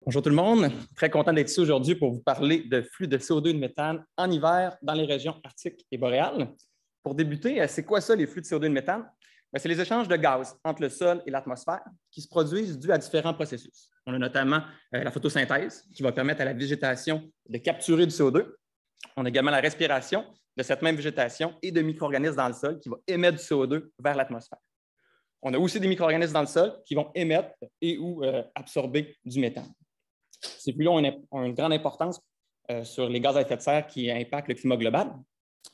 Bonjour tout le monde, très content d'être ici aujourd'hui pour vous parler de flux de CO2 et de méthane en hiver dans les régions arctiques et boréales. Pour débuter, c'est quoi ça les flux de CO2 et de méthane? C'est les échanges de gaz entre le sol et l'atmosphère qui se produisent dû à différents processus. On a notamment la photosynthèse qui va permettre à la végétation de capturer du CO2. On a également la respiration de cette même végétation et de micro-organismes dans le sol qui vont émettre du CO2 vers l'atmosphère. On a aussi des micro-organismes dans le sol qui vont émettre et ou absorber du méthane. Ces flux-là ont une grande importance sur les gaz à effet de serre qui impactent le climat global,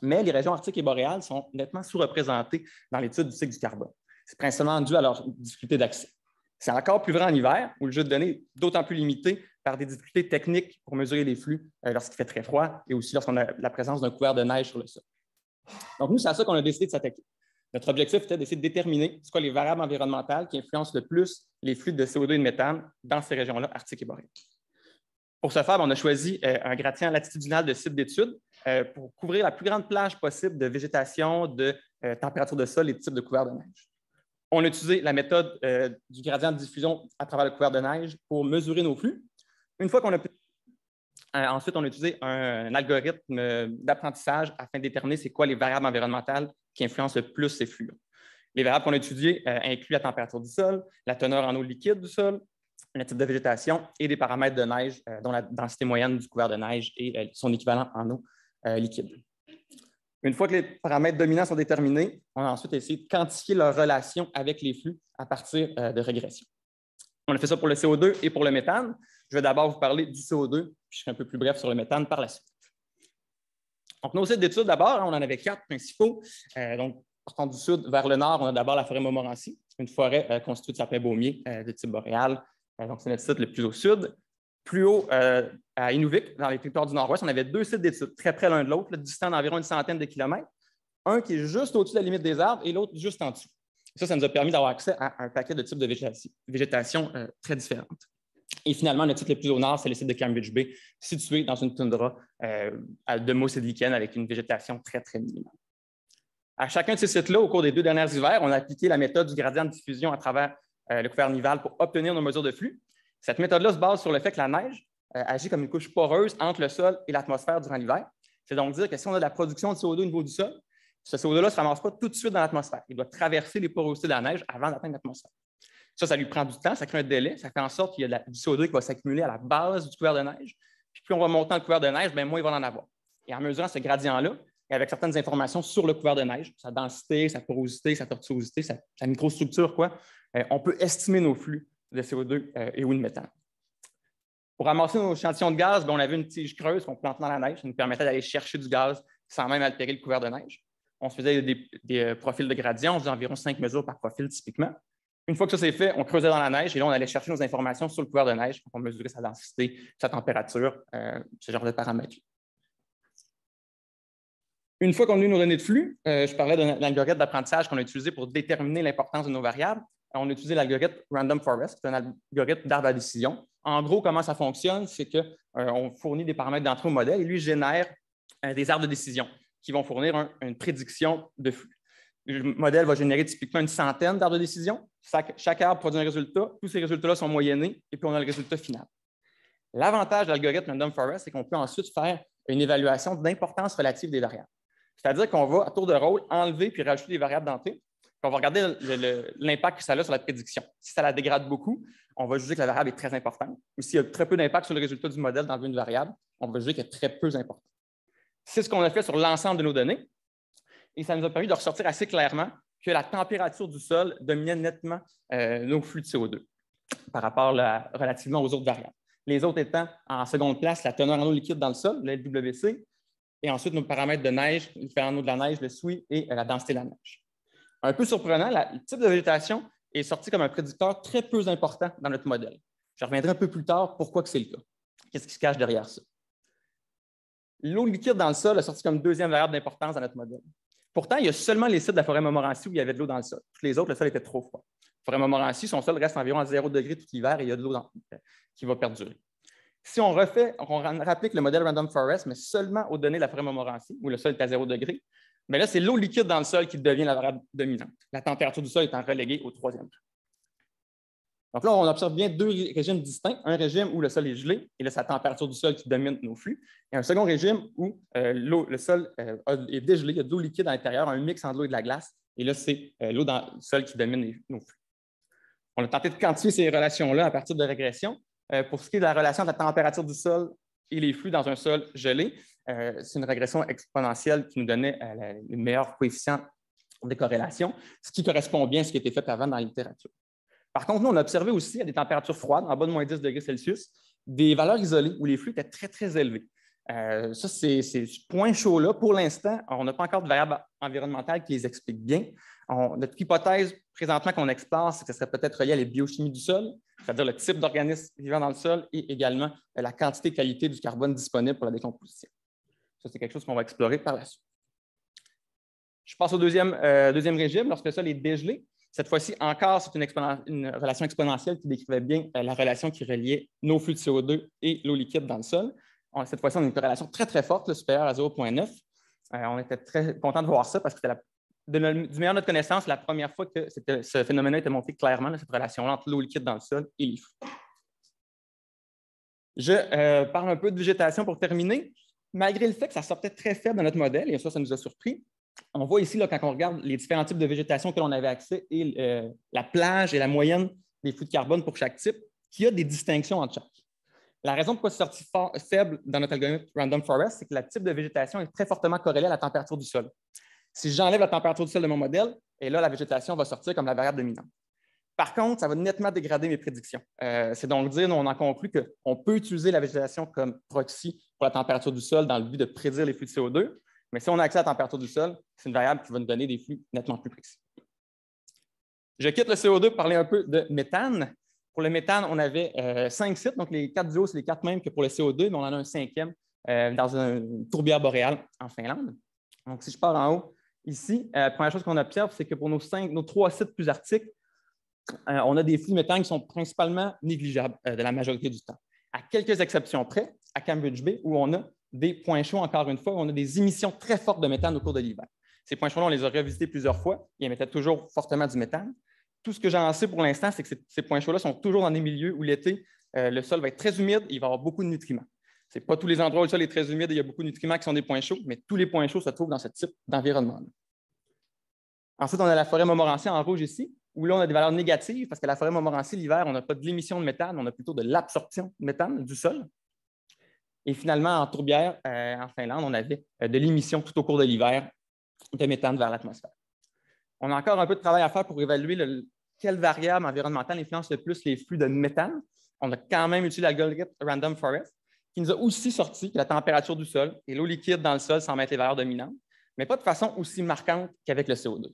mais les régions arctiques et boréales sont nettement sous-représentées dans l'étude du cycle du carbone. C'est principalement dû à leur difficulté d'accès. C'est encore plus vrai en hiver, où le jeu de données est d'autant plus limité par des difficultés techniques pour mesurer les flux lorsqu'il fait très froid et aussi lorsqu'on a la présence d'un couvert de neige sur le sol. Donc, nous, c'est à ça qu'on a décidé de s'attaquer. Notre objectif était d'essayer de déterminer ce qu'ont les variables environnementales qui influencent le plus les flux de CO2 et de méthane dans ces régions-là, arctiques et boréales. Pour ce faire, on a choisi un gradient latitudinal de cible d'étude pour couvrir la plus grande plage possible de végétation, de température de sol et de type de couvert de neige. On a utilisé la méthode du gradient de diffusion à travers le couvert de neige pour mesurer nos flux. Une fois qu'on a ensuite, on a utilisé un algorithme d'apprentissage afin de déterminer c'est quoi les variables environnementales qui influencent le plus ces flux-là. Les variables qu'on a étudiées incluent la température du sol, la teneur en eau liquide du sol, le type de végétation et des paramètres de neige, dont la densité moyenne du couvert de neige et son équivalent en eau liquide. Une fois que les paramètres dominants sont déterminés, on a ensuite essayé de quantifier leur relation avec les flux à partir de régressions. On a fait ça pour le CO2 et pour le méthane. Je vais d'abord vous parler du CO2, puis je serai un peu plus bref sur le méthane par la suite. Donc, nos sites d'études, d'abord, on en avait 4 principaux. Donc, partant du sud vers le nord, on a d'abord la forêt Montmorency, une forêt constituée de sapins-baumiers de type boréal. Donc, c'est notre site le plus au sud. Plus haut, à Inuvik, dans les territoires du nord-ouest, on avait 2 sites d'études, très près l'un de l'autre, distants d'environ une centaine de kilomètres. Un qui est juste au-dessus de la limite des arbres et l'autre juste en dessous. Ça nous a permis d'avoir accès à un paquet de types de végétation très différentes. Et finalement, le site le plus au nord, c'est le site de Cambridge Bay, situé dans une toundra de mousse et de lichen avec une végétation très, très minimale. À chacun de ces sites-là, au cours des 2 derniers hivers, on a appliqué la méthode du gradient de diffusion à travers le couvert nival pour obtenir nos mesures de flux. Cette méthode-là se base sur le fait que la neige agit comme une couche poreuse entre le sol et l'atmosphère durant l'hiver. C'est donc dire que si on a de la production de CO2 au niveau du sol, ce CO2-là ne se ramasse pas tout de suite dans l'atmosphère. Il doit traverser les porosités de la neige avant d'atteindre l'atmosphère. Ça lui prend du temps, ça crée un délai, ça fait en sorte qu'il y a du CO2 qui va s'accumuler à la base du couvert de neige. Puis plus on va monter dans le couvert de neige, moins il va en avoir. Et en mesurant ce gradient-là, et avec certaines informations sur le couvert de neige, sa densité, sa porosité, sa tortuosité, sa microstructure, on peut estimer nos flux de CO2 et ou de méthane. Pour ramasser nos échantillons de gaz, on avait une tige creuse qu'on plantait dans la neige. Ça nous permettait d'aller chercher du gaz sans même altérer le couvert de neige. On se faisait des profils de gradient, on faisait environ 5 mesures par profil typiquement. Une fois que ça c'est fait, on creusait dans la neige et là, on allait chercher nos informations sur le couvert de neige pour mesurer sa densité, sa température, ce genre de paramètres. Une fois qu'on a eu nos données de flux, je parlais d'un algorithme d'apprentissage qu'on a utilisé pour déterminer l'importance de nos variables. On a utilisé l'algorithme Random Forest, qui est un algorithme d'arbre à décision. En gros, comment ça fonctionne, c'est qu'on fournit des paramètres d'entrée au modèle et lui génère des arbres de décision qui vont fournir une prédiction de flux. Le modèle va générer typiquement une centaine d'arbres de décision. Chaque arbre produit un résultat. Tous ces résultats-là sont moyennés et puis on a le résultat final. L'avantage de l'algorithme Random Forest, c'est qu'on peut ensuite faire une évaluation d'importance relative des variables. C'est-à-dire qu'on va, à tour de rôle, enlever puis rajouter des variables d'entrée. On va regarder l'impact que ça a sur la prédiction. Si ça la dégrade beaucoup, on va juger que la variable est très importante. Ou s'il y a très peu d'impact sur le résultat du modèle d'enlever une variable, on va juger qu'elle est très peu importante. C'est ce qu'on a fait sur l'ensemble de nos données. Et ça nous a permis de ressortir assez clairement que la température du sol dominait nettement nos flux de CO2 par rapport relativement aux autres variables. Les autres étant en seconde place la teneur en eau liquide dans le sol, le LWC, et ensuite nos paramètres de neige, le différent en eau de la neige, le SWI et la densité de la neige. Un peu surprenant, le type de végétation est sorti comme un prédicteur très peu important dans notre modèle. Je reviendrai un peu plus tard pourquoi c'est le cas. Qu'est-ce qui se cache derrière ça? L'eau liquide dans le sol a sorti comme deuxième variable d'importance dans notre modèle. Pourtant, il y a seulement les sites de la forêt Montmorency où il y avait de l'eau dans le sol. Tous les autres, le sol était trop froid. La forêt Montmorency, son sol reste environ à 0 degré tout l'hiver et il y a de l'eau qui va perdurer. Si on rapplique le modèle Random Forest, mais seulement aux données de la forêt Montmorency, où le sol est à 0 degré, mais là, c'est l'eau liquide dans le sol qui devient la variable dominante. La température du sol étant reléguée au troisième plan. Donc là, on observe bien deux régimes distincts. Un régime où le sol est gelé, et là, c'est la température du sol qui domine nos flux. Et un second régime où le sol est dégelé, il y a de l'eau liquide à l'intérieur, un mix entre l'eau et de la glace. Et là, c'est l'eau dans le sol qui domine nos flux. On a tenté de quantifier ces relations-là à partir de régressions. Pour ce qui est de la relation de la température du sol et les flux dans un sol gelé, c'est une régression exponentielle qui nous donnait le meilleur coefficient de corrélation, ce qui correspond bien à ce qui a été fait avant dans la littérature. Par contre, nous, on a observé aussi à des températures froides, en bas de moins 10 degrés Celsius, des valeurs isolées où les flux étaient très, très élevés. Ça, c'est ce point chaud-là. Pour l'instant, on n'a pas encore de variables environnementales qui les expliquent bien. Notre hypothèse présentement qu'on explore, c'est que ce serait peut-être relié à la biochimie du sol, c'est-à-dire le type d'organisme vivant dans le sol et également la quantité et qualité du carbone disponible pour la décomposition. Ça, c'est quelque chose qu'on va explorer par la suite. Je passe au deuxième régime, lorsque le sol est dégelé. Cette fois-ci, encore, c'est une relation exponentielle qui décrivait bien la relation qui reliait nos flux de CO2 et l'eau liquide dans le sol. Cette fois-ci, on a une corrélation très, très forte, supérieure à 0,9. On était très contents de voir ça parce que c'était du meilleur de notre connaissance, la première fois que ce phénomène-là était montré clairement, cette relation-là entre l'eau liquide dans le sol et les flux. Je parle un peu de végétation pour terminer. Malgré le fait que ça sortait très faible dans notre modèle, et ça nous a surpris, on voit ici, là, quand on regarde les différents types de végétation que l'on avait accès et la plage et la moyenne des flux de carbone pour chaque type, qu'il y a des distinctions entre chaque. La raison pourquoi c'est sorti faible dans notre algorithme Random Forest, c'est que le type de végétation est très fortement corrélé à la température du sol. Si j'enlève la température du sol de mon modèle, et là, la végétation va sortir comme la variable dominante. Par contre, ça va nettement dégrader mes prédictions. C'est donc dire, on en conclut qu'on peut utiliser la végétation comme proxy pour la température du sol dans le but de prédire les flux de CO2. Mais si on a accès à la température du sol, c'est une variable qui va nous donner des flux nettement plus précis. Je quitte le CO2 pour parler un peu de méthane. Pour le méthane, on avait 5 sites, donc les 4 du haut, c'est les 4 mêmes que pour le CO2, mais on en a un 5e dans une tourbière boréale en Finlande. Donc, si je pars en haut, ici, la première chose qu'on observe, c'est que pour nos 3 sites plus arctiques, on a des flux de méthane qui sont principalement négligeables de la majorité du temps. À quelques exceptions près, à Cambridge Bay, où on a des points chauds, encore une fois, où on a des émissions très fortes de méthane au cours de l'hiver. Ces points chauds-là, on les a revisités plusieurs fois. Ils émettaient toujours fortement du méthane. Tout ce que j'en sais pour l'instant, c'est que ces points chauds-là sont toujours dans des milieux où l'été, le sol va être très humide et il va y avoir beaucoup de nutriments. Ce n'est pas tous les endroits où le sol est très humide et il y a beaucoup de nutriments qui sont des points chauds, mais tous les points chauds se trouvent dans ce type d'environnement-là. Ensuite, on a la forêt Montmorency en rouge ici, où là, on a des valeurs négatives parce que la forêt Montmorency, l'hiver, on n'a pas de l'émission de méthane, on a plutôt de l'absorption de méthane du sol. Et finalement, en tourbière, en Finlande, on avait de l'émission tout au cours de l'hiver de méthane vers l'atmosphère. On a encore un peu de travail à faire pour évaluer quelle variable environnementale influence le plus les flux de méthane. On a quand même utilisé l'algorithme Random Forest, qui nous a aussi sorti que la température du sol et l'eau liquide dans le sol semblent être les valeurs dominantes, mais pas de façon aussi marquante qu'avec le CO2.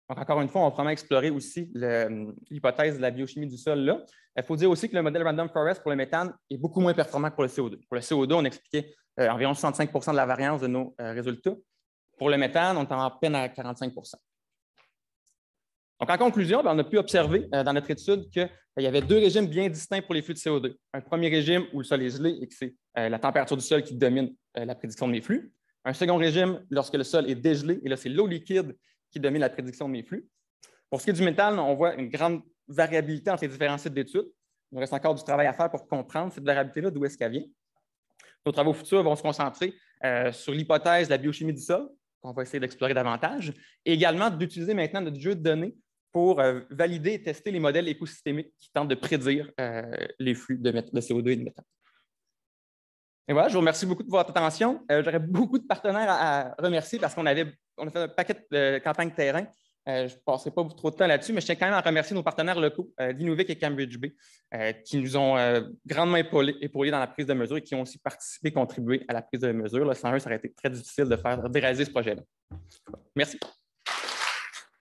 Donc, encore une fois, on va probablement explorer aussi l'hypothèse de la biochimie du sol là. Il faut dire aussi que le modèle Random Forest pour le méthane est beaucoup moins performant que pour le CO2. Pour le CO2, on expliquait environ 65 % de la variance de nos résultats. Pour le méthane, on est en peine à 45 %. Donc, en conclusion, on a pu observer dans notre étude qu'il y avait 2 régimes bien distincts pour les flux de CO2. Un premier régime où le sol est gelé et que c'est la température du sol qui domine la prédiction de mes flux. Un second régime lorsque le sol est dégelé et là, c'est l'eau liquide qui domine la prédiction de mes flux. Pour ce qui est du méthane, on voit une grande variabilité entre les différents sites d'études. Il nous reste encore du travail à faire pour comprendre cette variabilité-là, d'où est-ce qu'elle vient. Nos travaux futurs vont se concentrer sur l'hypothèse de la biochimie du sol, qu'on va essayer d'explorer davantage, et également d'utiliser maintenant notre jeu de données pour valider et tester les modèles écosystémiques qui tentent de prédire les flux de CO2 et de méthane. Et voilà, je vous remercie beaucoup de votre attention. J'aurais beaucoup de partenaires à remercier parce qu'on a fait un paquet de campagnes terrain. Je ne passerai pas trop de temps là-dessus, mais je tiens quand même à remercier nos partenaires locaux, d'Inuvik et Cambridge Bay, qui nous ont grandement épaulés dans la prise de mesure et qui ont aussi participé, contribué à la prise de mesure. Sans eux, ça aurait été très difficile de réaliser ce projet-là. Merci.